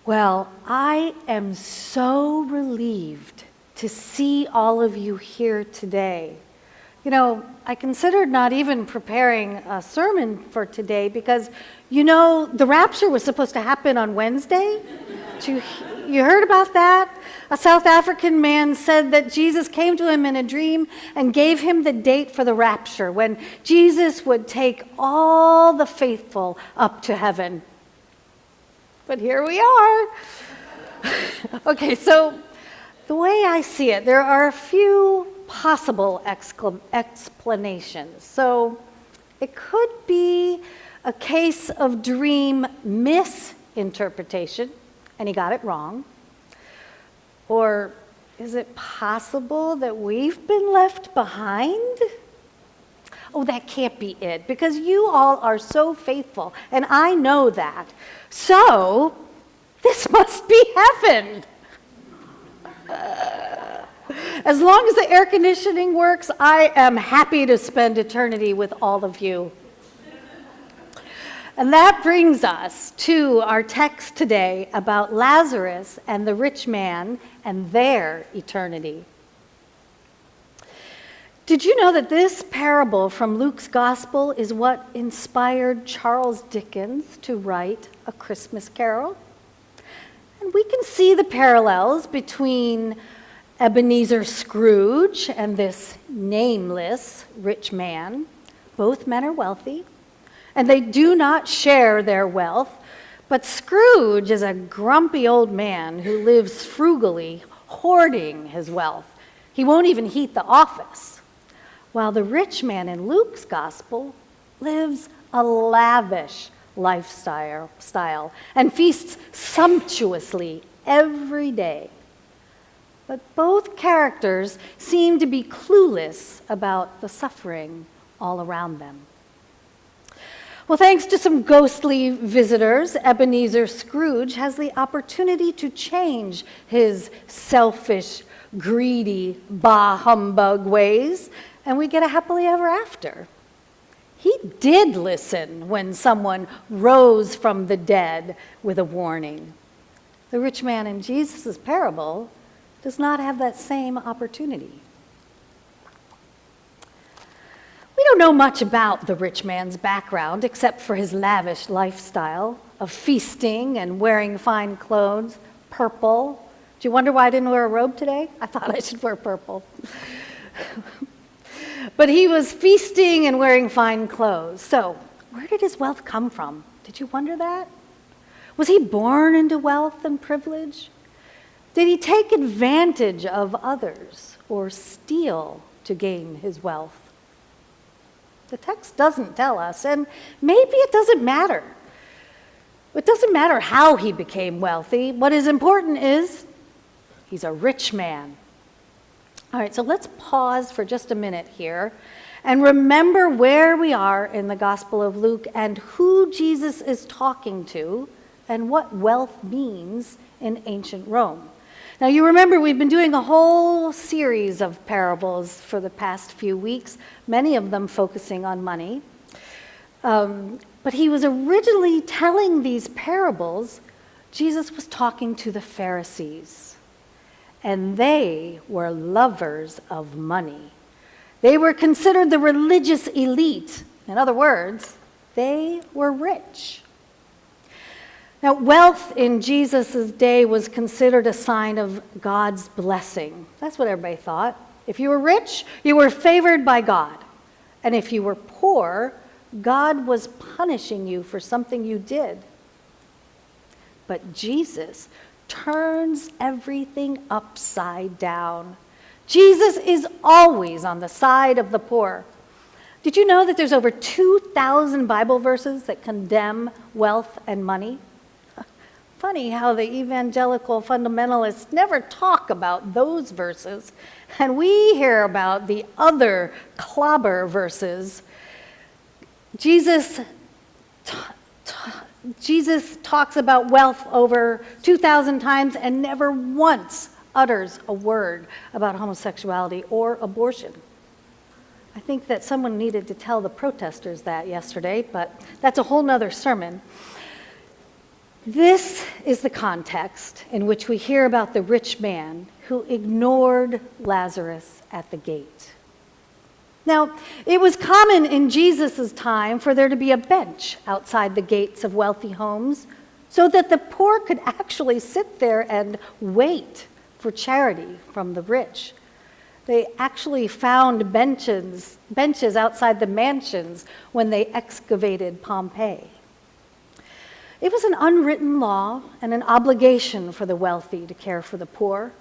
Well, I am so relieved to see all of you here today. You know, I considered not even preparing a sermon for today because, the rapture was supposed to happen on Wednesday. You heard about that? A South African man said that Jesus came to him in a dream and gave him the date for the rapture, when Jesus would take all the faithful up to heaven. But here we are. Okay, so the way I see it, there are a few possible explanations. So it could be a case of dream misinterpretation, and he got it wrong. Or is it possible that we've been left behind? Oh, that can't be it, because you all are so faithful, and I know that. So, this must be heaven. As long as the air conditioning works, I am happy to spend eternity with all of you. And that brings us to our text today about Lazarus and the rich man and their eternity. Did you know that this parable from Luke's Gospel is what inspired Charles Dickens to write A Christmas Carol? And we can see the parallels between Ebenezer Scrooge and this nameless rich man. Both men are wealthy, and they do not share their wealth, but Scrooge is a grumpy old man who lives frugally, hoarding his wealth. He won't even heat the office. While the rich man in Luke's gospel lives a lavish lifestyle and feasts sumptuously every day. But both characters seem to be clueless about the suffering all around them. Well, thanks to some ghostly visitors, Ebenezer Scrooge has the opportunity to change his selfish, greedy, bah humbug ways, and we get a happily ever after. He did listen when someone rose from the dead with a warning. The rich man in Jesus' parable does not have that same opportunity. We don't know much about the rich man's background except for his lavish lifestyle of feasting and wearing fine clothes, purple. Do you wonder why I didn't wear a robe today? I thought I should wear purple. But he was feasting and wearing fine clothes. So, where did his wealth come from? Did you wonder that? Was he born into wealth and privilege? Did he take advantage of others or steal to gain his wealth? The text doesn't tell us, and maybe it doesn't matter. It doesn't matter how he became wealthy. What is important is he's a rich man. All right, so let's pause for just a minute here and remember where we are in the Gospel of Luke and who Jesus is talking to and what wealth means in ancient Rome. Now, you remember we've been doing a whole series of parables for the past few weeks, many of them focusing on money. But he was originally telling these parables, Jesus was talking to the Pharisees. And they were lovers of money. They were considered the religious elite. In other words, they were rich. Now, wealth in Jesus' day was considered a sign of God's blessing. That's what everybody thought. If you were rich, you were favored by God. And if you were poor, God was punishing you for something you did. But Jesus turns everything upside down. Jesus is always on the side of the poor. Did you know that there's over 2,000 Bible verses that condemn wealth and money? Funny how the evangelical fundamentalists never talk about those verses, and we hear about the other clobber verses. Jesus talks about wealth over 2,000 times and never once utters a word about homosexuality or abortion. I think that someone needed to tell the protesters that yesterday, but that's a whole nother sermon. This is the context in which we hear about the rich man who ignored Lazarus at the gate. Now, it was common in Jesus' time for there to be a bench outside the gates of wealthy homes so that the poor could actually sit there and wait for charity from the rich. They actually found benches outside the mansions when they excavated Pompeii. It was an unwritten law and an obligation for the wealthy to care for the poor,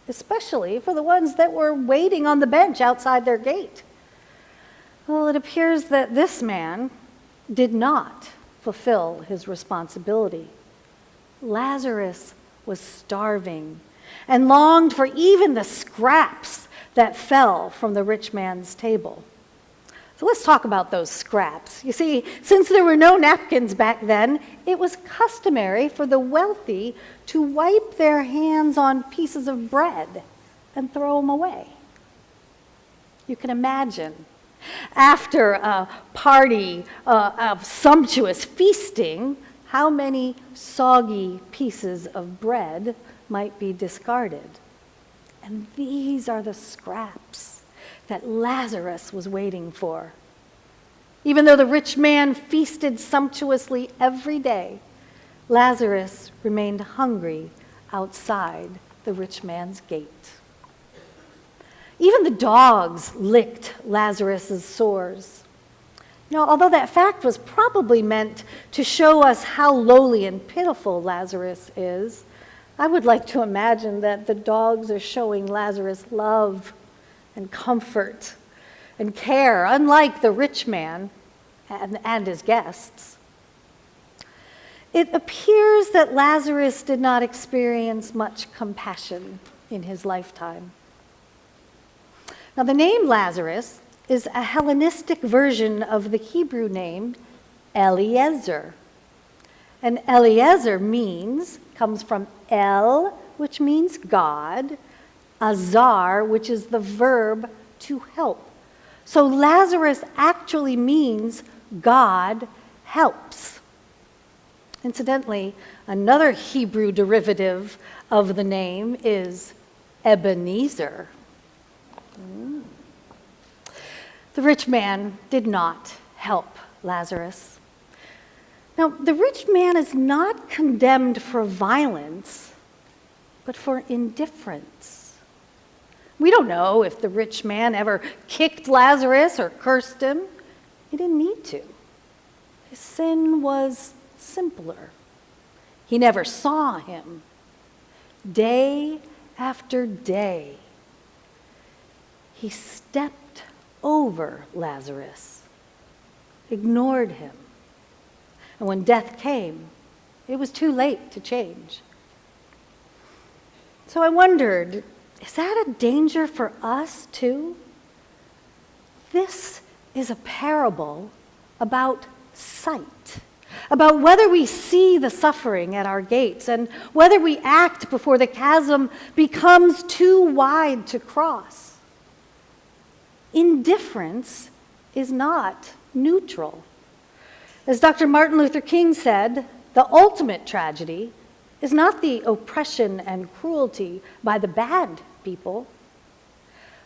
especially for the ones that were waiting on the bench outside their gate. Well, it appears that this man did not fulfill his responsibility. Lazarus was starving and longed for even the scraps that fell from the rich man's table. So let's talk about those scraps. You see, since there were no napkins back then, it was customary for the wealthy to wipe their hands on pieces of bread and throw them away. You can imagine, after a party of sumptuous feasting, how many soggy pieces of bread might be discarded. And these are the scraps that Lazarus was waiting for. Even though the rich man feasted sumptuously every day, Lazarus remained hungry outside the rich man's gate. Even the dogs licked Lazarus's sores. Although that fact was probably meant to show us how lowly and pitiful Lazarus is, I would like to imagine that the dogs are showing Lazarus love and comfort and care, unlike the rich man and his guests. It appears that Lazarus did not experience much compassion in his lifetime. Now, the name Lazarus is a Hellenistic version of the Hebrew name Eliezer. And Eliezer comes from El, which means God, Azar, which is the verb to help. So Lazarus actually means God helps. Incidentally, another Hebrew derivative of the name is Ebenezer. The rich man did not help Lazarus. Now, the rich man is not condemned for violence, but for indifference. We don't know if the rich man ever kicked Lazarus or cursed him. He didn't need to. His sin was simpler. He never saw him. Day after day, he stepped over Lazarus, ignored him. And when death came, it was too late to change. So I wondered, is that a danger for us too? This is a parable about sight, about whether we see the suffering at our gates and whether we act before the chasm becomes too wide to cross. Indifference is not neutral. As Dr. Martin Luther King said, the ultimate tragedy is not the oppression and cruelty by the bad people,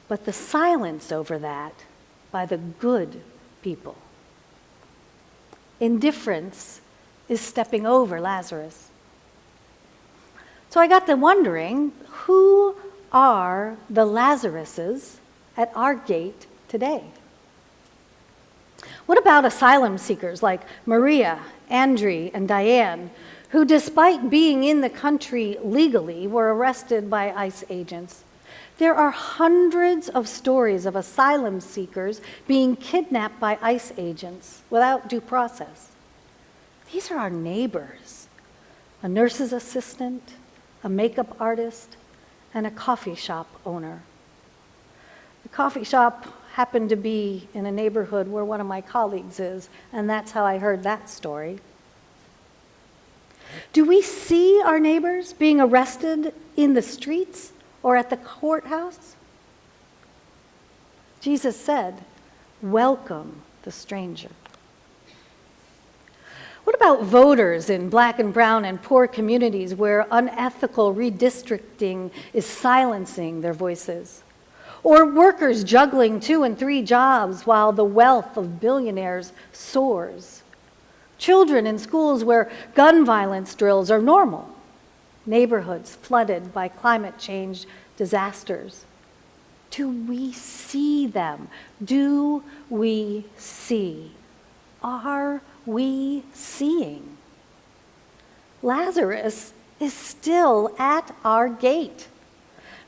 but the silence over that by the good people. Indifference is stepping over Lazarus. So I got to wondering, who are the Lazaruses at our gate today? What about asylum seekers like Maria, Andri, and Diane, who despite being in the country legally were arrested by ICE agents? There are hundreds of stories of asylum seekers being kidnapped by ICE agents without due process. These are our neighbors, a nurse's assistant, a makeup artist, and a coffee shop owner. The coffee shop happened to be in a neighborhood where one of my colleagues is, and that's how I heard that story. Do we see our neighbors being arrested in the streets or at the courthouse? Jesus said, "Welcome the stranger." What What about voters in black and brown and poor communities where unethical redistricting is silencing their voices? Or workers juggling 2 and 3 jobs while the wealth of billionaires soars? Children in schools where gun violence drills are normal? Neighborhoods flooded by climate change disasters? Do we see them? Do we see? Are we seeing? Lazarus is still at our gate.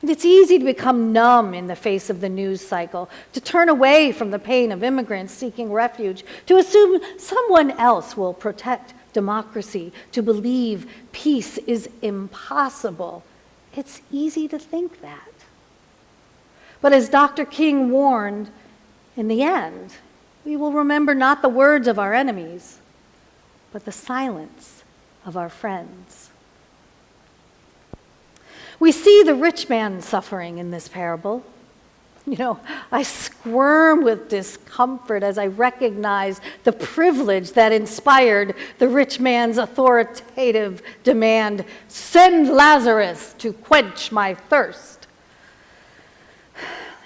And it's easy to become numb in the face of the news cycle, to turn away from the pain of immigrants seeking refuge, to assume someone else will protect democracy, to believe peace is impossible. It's easy to think that. But as Dr. King warned, in the end, we will remember not the words of our enemies, but the silence of our friends. We see the rich man suffering in this parable. You know, I squirm with discomfort as I recognize the privilege that inspired the rich man's authoritative demand, "Send Lazarus to quench my thirst."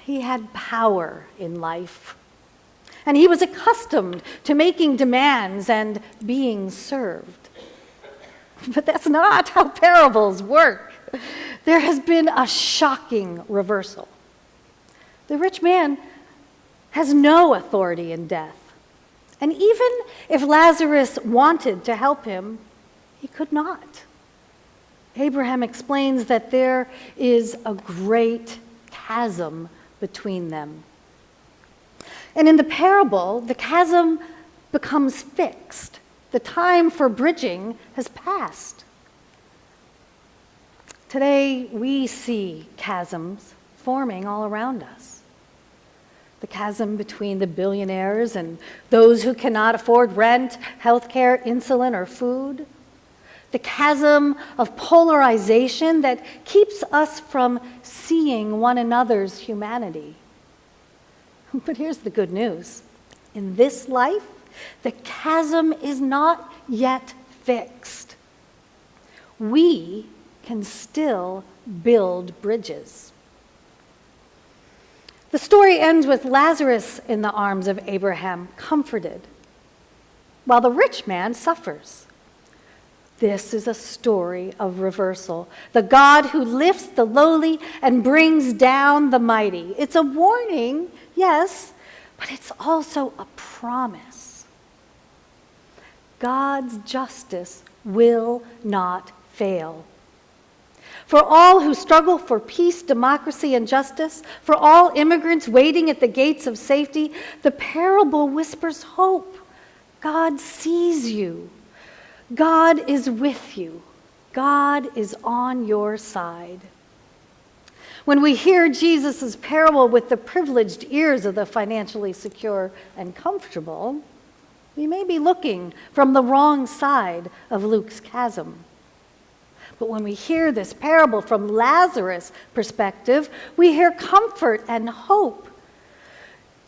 He had power in life, and he was accustomed to making demands and being served. But that's not how parables work. There has been a shocking reversal. The rich man has no authority in death. And even if Lazarus wanted to help him, he could not. Abraham explains that there is a great chasm between them. And in the parable, the chasm becomes fixed. The time for bridging has passed. Today, we see chasms forming all around us. The chasm between the billionaires and those who cannot afford rent, healthcare, insulin, or food. The chasm of polarization that keeps us from seeing one another's humanity. But here's the good news. In this life, the chasm is not yet fixed. We can still build bridges. The story ends with Lazarus in the arms of Abraham, comforted, while the rich man suffers. This is a story of reversal. The God who lifts the lowly and brings down the mighty. It's a warning, yes, but it's also a promise. God's justice will not fail. For all who struggle for peace, democracy, and justice, for all immigrants waiting at the gates of safety, the parable whispers hope. God sees you. God is with you. God is on your side. When we hear Jesus' parable with the privileged ears of the financially secure and comfortable, we may be looking from the wrong side of Luke's chasm. But when we hear this parable from Lazarus' perspective, we hear comfort and hope.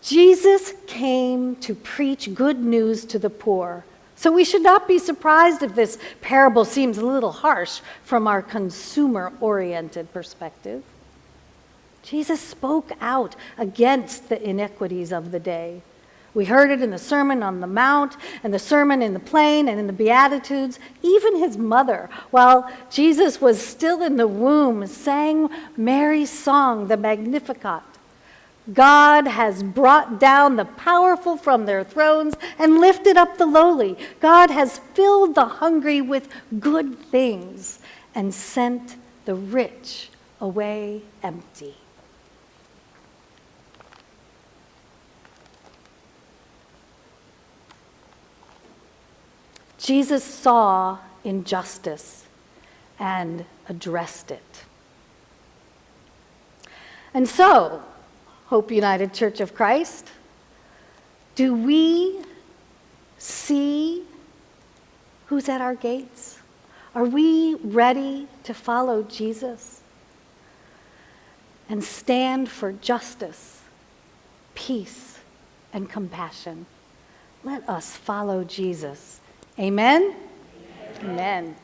Jesus came to preach good news to the poor. So we should not be surprised if this parable seems a little harsh from our consumer-oriented perspective. Jesus spoke out against the inequities of the day. We heard it in the Sermon on the Mount, and the Sermon in the Plain, and in the Beatitudes. Even his mother, while Jesus was still in the womb, sang Mary's song, the Magnificat. God has brought down the powerful from their thrones and lifted up the lowly. God has filled the hungry with good things and sent the rich away empty. Jesus saw injustice and addressed it. And so, Hope United Church of Christ, do we see who's at our gates? Are we ready to follow Jesus and stand for justice, peace, and compassion? Let us follow Jesus Amen? Amen.